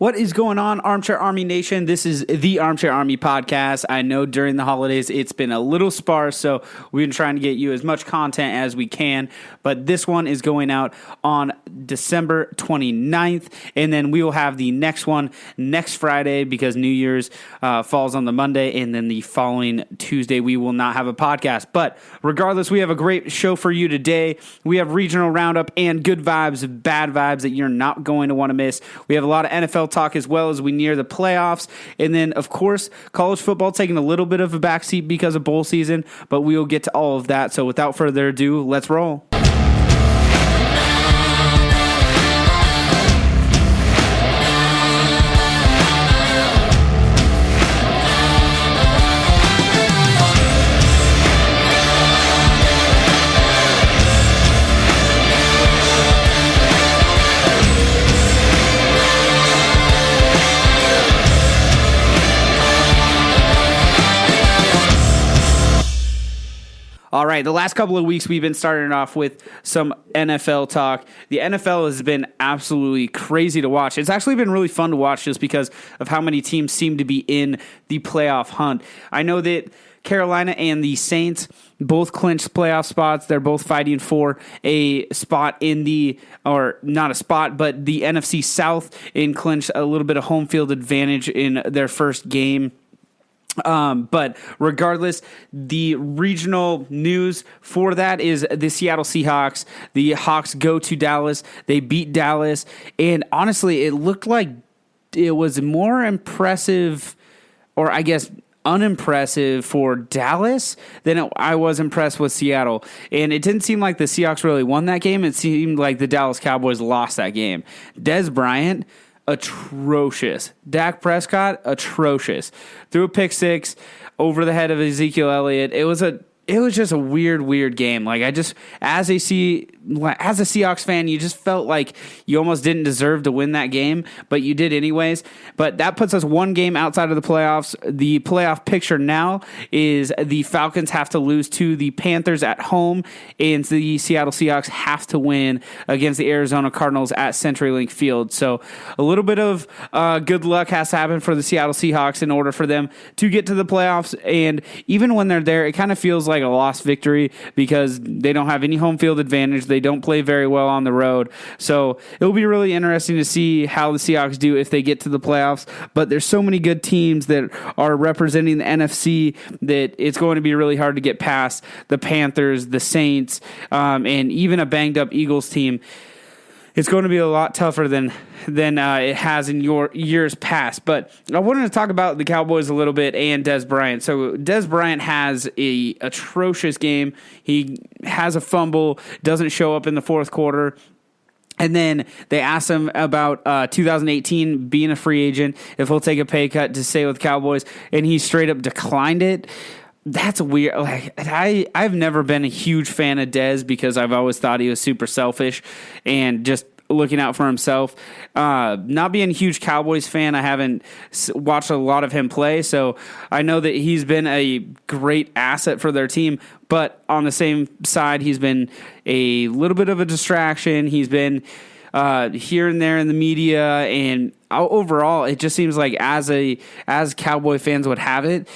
What is going on, Armchair Army Nation? This is the Armchair Army podcast. I know during the holidays it's been a little sparse, so we've been trying to get you as much content as we can. But this one is going out on December 29th, and then we will have the next one next Friday because New Year's falls on the Monday, and then the following Tuesday we will not have a podcast. But regardless, we have a great show for you today. We have regional roundup and good vibes, bad vibes that you're not going to want to miss. We have a lot of NFL talk as well as we near the playoffs. And then, of course, college football taking a little bit of a backseat because of bowl season, but we will get to all of that. So without further ado, let's roll. All right, the last couple of weeks we've been starting off with some NFL talk. The NFL has been absolutely crazy to watch. It's actually been really fun to watch just because of how many teams seem to be in the playoff hunt. I know that Carolina and the Saints both clinched playoff spots. They're both fighting for a spot in the, or not a spot, but the NFC South, and clinched a little bit of home field advantage in their first game. But regardless, the regional news for that is the Seattle Seahawks. The Hawks go to Dallas. They beat Dallas. And honestly, it looked like it was more impressive, or I guess unimpressive for Dallas than I was impressed with Seattle. And it didn't seem like the Seahawks really won that game. It seemed like the Dallas Cowboys lost that game. Des Bryant, atrocious. Dak Prescott, atrocious. Threw a pick six over the head of Ezekiel Elliott. It was just a weird game. Like, I just, as a Seahawks fan, you just felt like you almost didn't deserve to win that game, but you did anyways. But that puts us one game outside of the playoffs. The playoff picture now is the Falcons have to lose to the Panthers at home, and the Seattle Seahawks have to win against the Arizona Cardinals at CenturyLink Field. So a little bit of good luck has to happen for the Seattle Seahawks in order for them to get to the playoffs. And even when they're there, it kind of feels like a lost victory because they don't have any home field advantage. They don't play very well on the road. So it'll be really interesting to see how the Seahawks do if they get to the playoffs. But there's so many good teams that are representing the NFC that it's going to be really hard to get past the Panthers, the Saints, and even a banged up Eagles team. It's going to be a lot tougher than it has in your years past. But I wanted to talk about the Cowboys a little bit and Des Bryant. So Des Bryant has a atrocious game. He has a fumble, doesn't show up in the fourth quarter. And then they asked him about 2018 being a free agent, if he'll take a pay cut to stay with Cowboys, and he straight up declined it. That's weird. Like, I've never been a huge fan of Dez because I've always thought he was super selfish and just looking out for himself. Not being a huge Cowboys fan, I haven't watched a lot of him play, so I know that he's been a great asset for their team, but on the same side, he's been a little bit of a distraction. He's been here and there in the media, and overall, it just seems like as Cowboy fans would have it,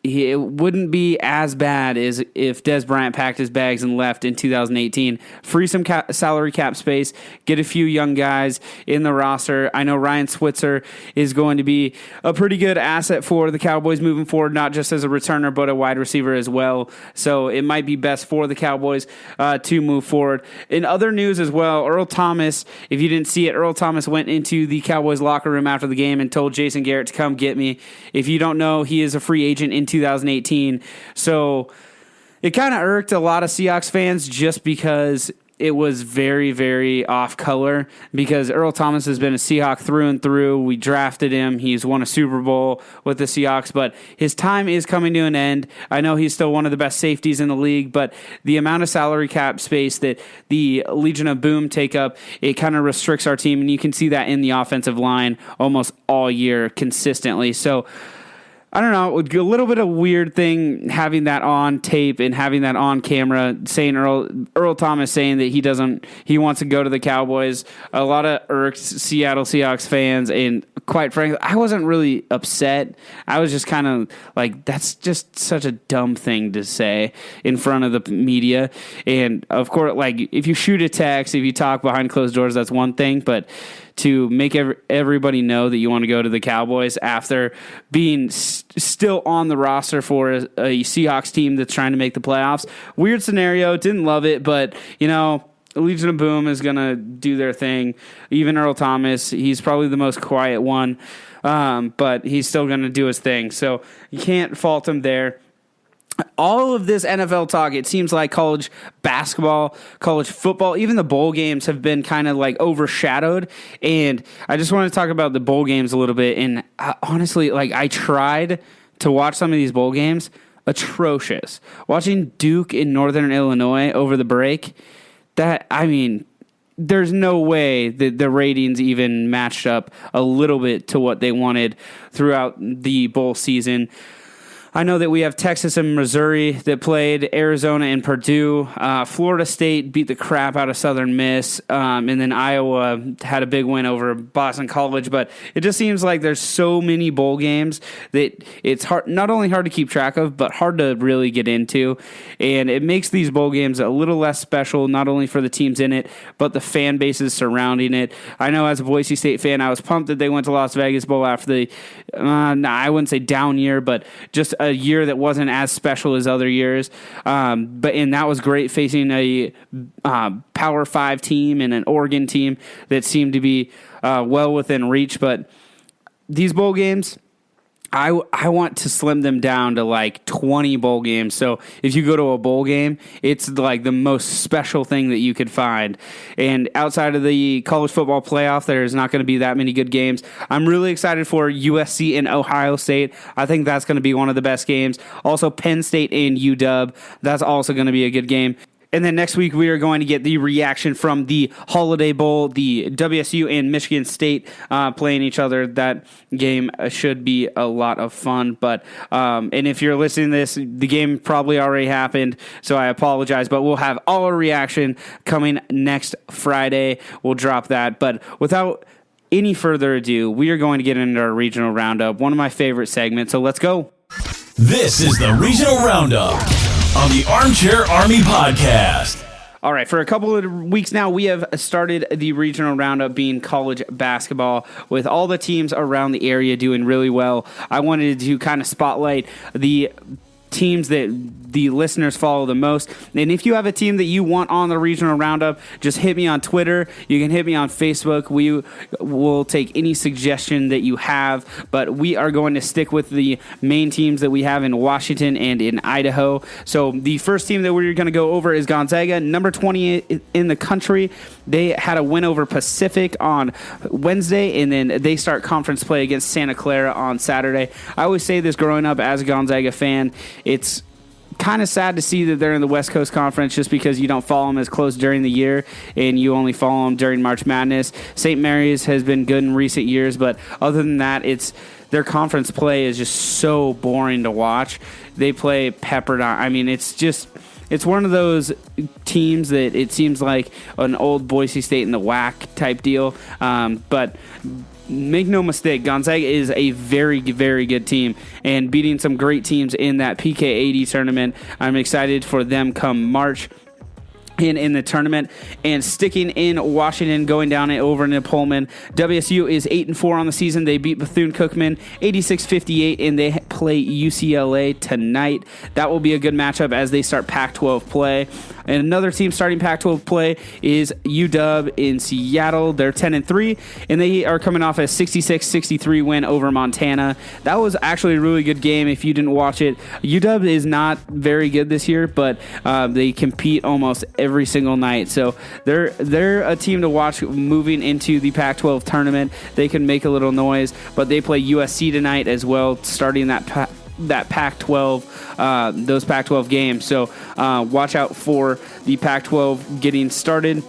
it wouldn't be as bad as if Des Bryant packed his bags and left in 2018. Free some salary cap space, get a few young guys in the roster. I know Ryan Switzer is going to be a pretty good asset for the Cowboys moving forward, not just as a returner, but a wide receiver as well. So it might be best for the Cowboys to move forward. In other news as well, Earl Thomas, if you didn't see it, Earl Thomas went into the Cowboys locker room after the game and told Jason Garrett to come get me. If you don't know, he is a free agent in 2018. So it kind of irked a lot of Seahawks fans just because it was very, very off color, because Earl Thomas has been a Seahawk through and through. We drafted him. He's won a Super Bowl with the Seahawks, but his time is coming to an end. I know he's still one of the best safeties in the league, but the amount of salary cap space that the Legion of Boom take up, it kind of restricts our team, and you can see that in the offensive line almost all year consistently. So I don't know, a little bit of weird thing having that on tape and having that on camera, saying Earl Thomas saying that he wants to go to the Cowboys. A lot of irked Seattle Seahawks fans, and quite frankly, I wasn't really upset. I was just kind of like, that's just such a dumb thing to say in front of the media. And of course, like, if you shoot a text, if you talk behind closed doors, that's one thing, but to make everybody know that you want to go to the Cowboys after being still on the roster for a Seahawks team that's trying to make the playoffs. Weird scenario. Didn't love it, but, Legion of Boom is going to do their thing. Even Earl Thomas, he's probably the most quiet one, but he's still going to do his thing. So you can't fault him there. All of this NFL talk, it seems like college basketball, college football, even the bowl games have been kind of like overshadowed. And I just want to talk about the bowl games a little bit. And honestly, like, I tried to watch some of these bowl games. Atrocious. Watching Duke in Northern Illinois over the break, there's no way that the ratings even matched up a little bit to what they wanted throughout the bowl season. I know that we have Texas and Missouri that played, Arizona and Purdue. Florida State beat the crap out of Southern Miss, and then Iowa had a big win over Boston College. But it just seems like there's so many bowl games that it's not only hard to keep track of, but hard to really get into. And it makes these bowl games a little less special, not only for the teams in it, but the fan bases surrounding it. I know as a Boise State fan, I was pumped that they went to Las Vegas Bowl after the, I wouldn't say down year, but just a year that wasn't as special as other years, and that was great, facing a Power 5 team and an Oregon team that seemed to be well within reach. But these bowl games, I want to slim them down to like 20 bowl games. So if you go to a bowl game, it's like the most special thing that you could find. And outside of the college football playoff, there's not going to be that many good games. I'm really excited for USC and Ohio State. I think that's going to be one of the best games. Also, Penn State and UW. That's also going to be a good game. And then next week, we are going to get the reaction from the Holiday Bowl, the WSU and Michigan State playing each other. That game should be a lot of fun. But and if you're listening to this, the game probably already happened, so I apologize. But we'll have all our reaction coming next Friday. We'll drop that. But without any further ado, we are going to get into our regional roundup, one of my favorite segments. So let's go. This is the Regional Roundup on the Armchair Army Podcast. All right, for a couple of weeks now, we have started the regional roundup being college basketball with all the teams around the area doing really well. I wanted to kind of spotlight the teams that the listeners follow the most. And if you have a team that you want on the regional roundup, just hit me on Twitter. You can hit me on Facebook. We will take any suggestion that you have, but we are going to stick with the main teams that we have in Washington and in Idaho. So the first team that we're going to go over is Gonzaga, number 20 in the country. They had a win over Pacific on Wednesday, and then they start conference play against Santa Clara on Saturday. I always say this growing up as a Gonzaga fan. It's kind of sad to see that they're in the West Coast Conference just because you don't follow them as close during the year and you only follow them during March Madness. St. Mary's has been good in recent years, but other than that, their conference play is just so boring to watch. They play Pepperdine. I mean, it's one of those teams that it seems like an old Boise State in the WAC type deal, but make no mistake, Gonzaga is a very, very good team and beating some great teams in that PK80 tournament. I'm excited for them come March in the tournament. And sticking in Washington, going down over into Pullman, WSU is 8-4 on the season. They beat Bethune-Cookman 86-58, and they play UCLA tonight. That will be a good matchup as they start Pac-12 play. And another team starting Pac-12 play is UW in Seattle. They're 10-3, and they are coming off a 66-63 win over Montana. That was actually a really good game if you didn't watch it. UW is not very good this year, but they compete almost every single night. So they're a team to watch moving into the Pac-12 tournament. They can make a little noise, but they play USC tonight as well, starting that Pac-12, those Pac-12 games. So watch out for the Pac-12 getting started.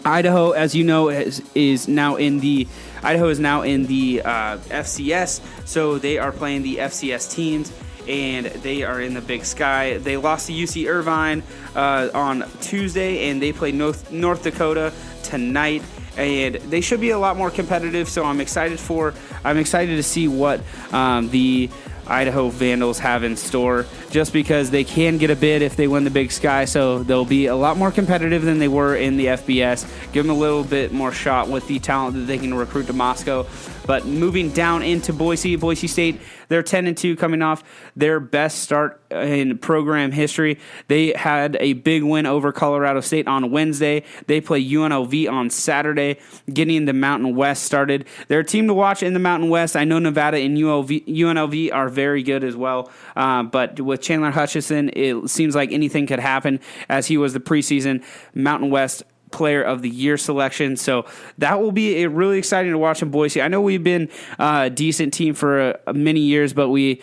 Idaho, as you know, is now in the FCS, so they are playing the FCS teams, and they are in the Big Sky. They lost to UC Irvine on Tuesday, and they play North Dakota tonight, and they should be a lot more competitive. So I'm excited to see what the Idaho Vandals have in store, just because they can get a bid if they win the Big Sky, so they'll be a lot more competitive than they were in the FBS. Give them a little bit more shot with the talent that they can recruit to Moscow. But moving down into Boise State, they're 10-2, coming off their best start in program history. They had a big win over Colorado State on Wednesday. They play UNLV on Saturday, getting the Mountain West started. They're a team to watch in the Mountain West. I know Nevada and UNLV are very good as well, but with Chandler Hutchison, it seems like anything could happen, as he was the preseason Mountain West Player of the Year selection. So that will be really exciting to watch in Boise. I know we've been a decent team for many years, but we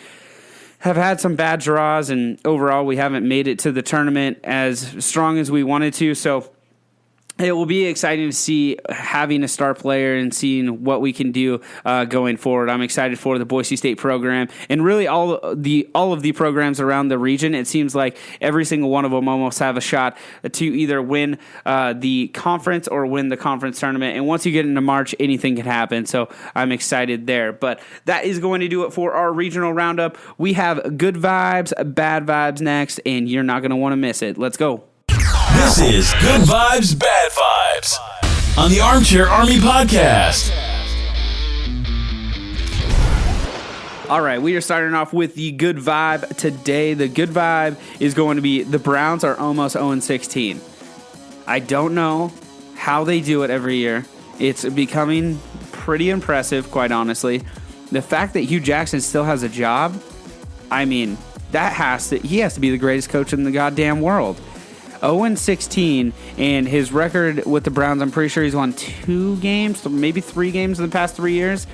have had some bad draws, and overall we haven't made it to the tournament as strong as we wanted to. So it will be exciting to see having a star player and seeing what we can do going forward. I'm excited for the Boise State program, and really all of the programs around the region. It seems like every single one of them almost have a shot to either win the conference or win the conference tournament. And once you get into March, anything can happen. So I'm excited there. But that is going to do it for our regional roundup. We have good vibes, bad vibes next, and you're not going to want to miss it. Let's go. This is Good Vibes, Bad Vibes on the Armchair Army Podcast. All right, we are starting off with the good vibe today. The good vibe is going to be the Browns are almost 0-16. I don't know how they do it every year. It's becoming pretty impressive, quite honestly. The fact that Hugh Jackson still has a job, I mean, he has to be the greatest coach in the goddamn world. 0-16, and his record with the Browns, I'm pretty sure he's won 2 games, maybe 3 games in the past 3 years.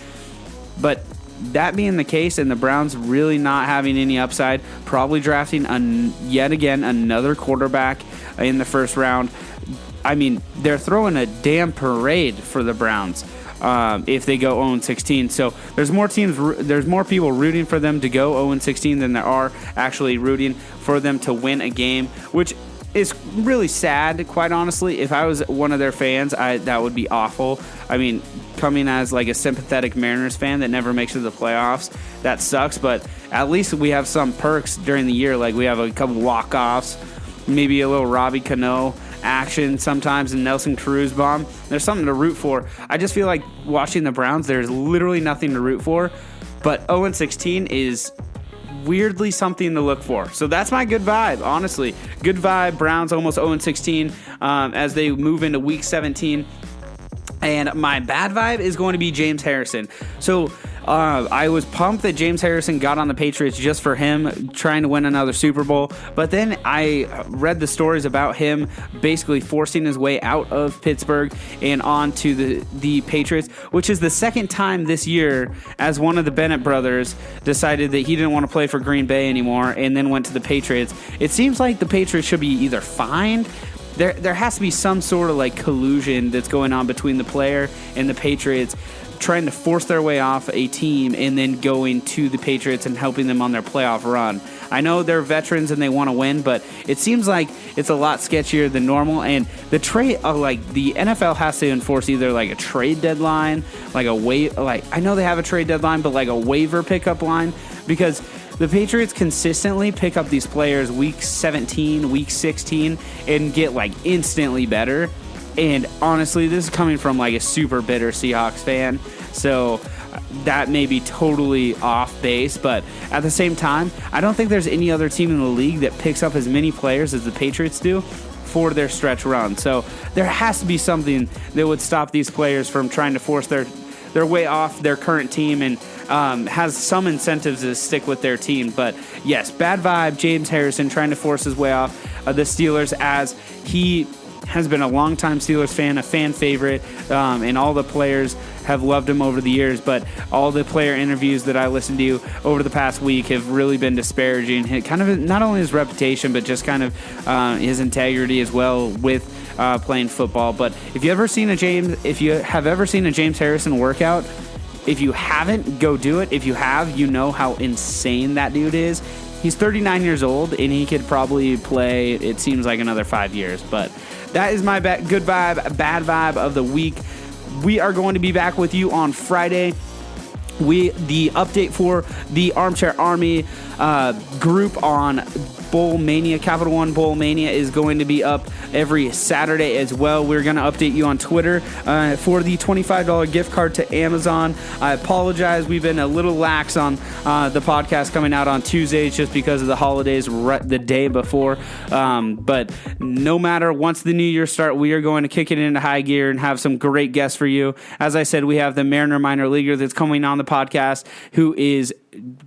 But that being the case, and the Browns really not having any upside, probably drafting yet again another quarterback in the first round. I mean, they're throwing a damn parade for the Browns if they go 0-16. So there's more people rooting for them to go 0-16 than there are actually rooting for them to win a game, which is really sad, quite honestly. If I was one of their fans, that would be awful. I mean, coming as like a sympathetic Mariners fan that never makes it to the playoffs, that sucks. But at least we have some perks during the year. Like we have a couple walk-offs, maybe a little Robbie Cano action sometimes, and Nelson Cruz bomb. There's something to root for. I just feel like watching the Browns, there's literally nothing to root for. But 0-16 is weirdly something to look for. So that's my good vibe, honestly. Good vibe, Browns almost 0-16 as they move into week 17. And my bad vibe is going to be James Harrison. So I was pumped that James Harrison got on the Patriots just for him trying to win another Super Bowl. But then I read the stories about him basically forcing his way out of Pittsburgh and on to the Patriots, which is the second time this year as one of the Bennett brothers decided that he didn't want to play for Green Bay anymore and then went to the Patriots. It seems like the Patriots should be either fined. There has to be some sort of like collusion that's going on between the player and the Patriots, trying to force their way off a team and then going to the Patriots and helping them on their playoff run. I know they're veterans and they want to win, but it seems like it's a lot sketchier than normal. And the trade, the NFL has to enforce either like a trade deadline, I know they have a trade deadline, but like a waiver pickup line, because the Patriots consistently pick up these players week 17, week 16, and get like instantly better. And honestly, this is coming from like a super bitter Seahawks fan, so that may be totally off base. But at the same time, I don't think there's any other team in the league that picks up as many players as the Patriots do for their stretch run. So there has to be something that would stop these players from trying to force their way off their current team and has some incentives to stick with their team. But yes, bad vibe, James Harrison trying to force his way off the Steelers, as he has been a longtime Steelers fan, a fan favorite, and all the players have loved him over the years. But all the player interviews that I listened to over the past week have really been disparaging. Kind of not only his reputation, but just kind of his integrity as well with playing football. But if you have ever seen a James Harrison workout, if you haven't, go do it. If you have, you know how insane that dude is. He's 39 years old, and he could probably play, it seems like, another 5 years. But that is my good vibe, bad vibe of the week. We are going to be back with you on Friday. The update for the Armchair Army group on Bowl Mania, Capital One Bowl Mania, is going to be up every Saturday as well. We're going to update you on Twitter for the $25 gift card to Amazon. I apologize. We've been a little lax on the podcast coming out on Tuesdays just because of the holidays the day before. But no matter, once the new year starts, we are going to kick it into high gear and have some great guests for you. As I said, we have the Mariner minor leaguer that's coming on the podcast, who is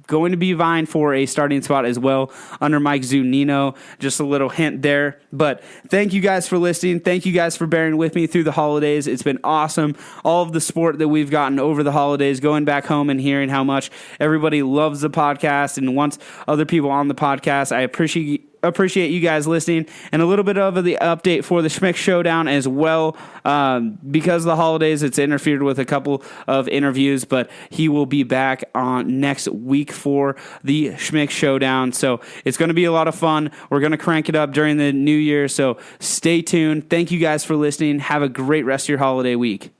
going to be vying for a starting spot as well under Mike Zunino. Just a little hint there. But thank you guys for listening. Thank you guys for bearing with me through the holidays. It's been awesome. All of the support that we've gotten over the holidays, going back home and hearing how much everybody loves the podcast and wants other people on the podcast. I appreciate you guys listening, and a little bit of the update for the Schmick Showdown as well. Because of the holidays, it's interfered with a couple of interviews, but he will be back on next week for the Schmick Showdown. So it's going to be a lot of fun. We're going to crank it up during the new year, so stay tuned. Thank you guys for listening. Have a great rest of your holiday week.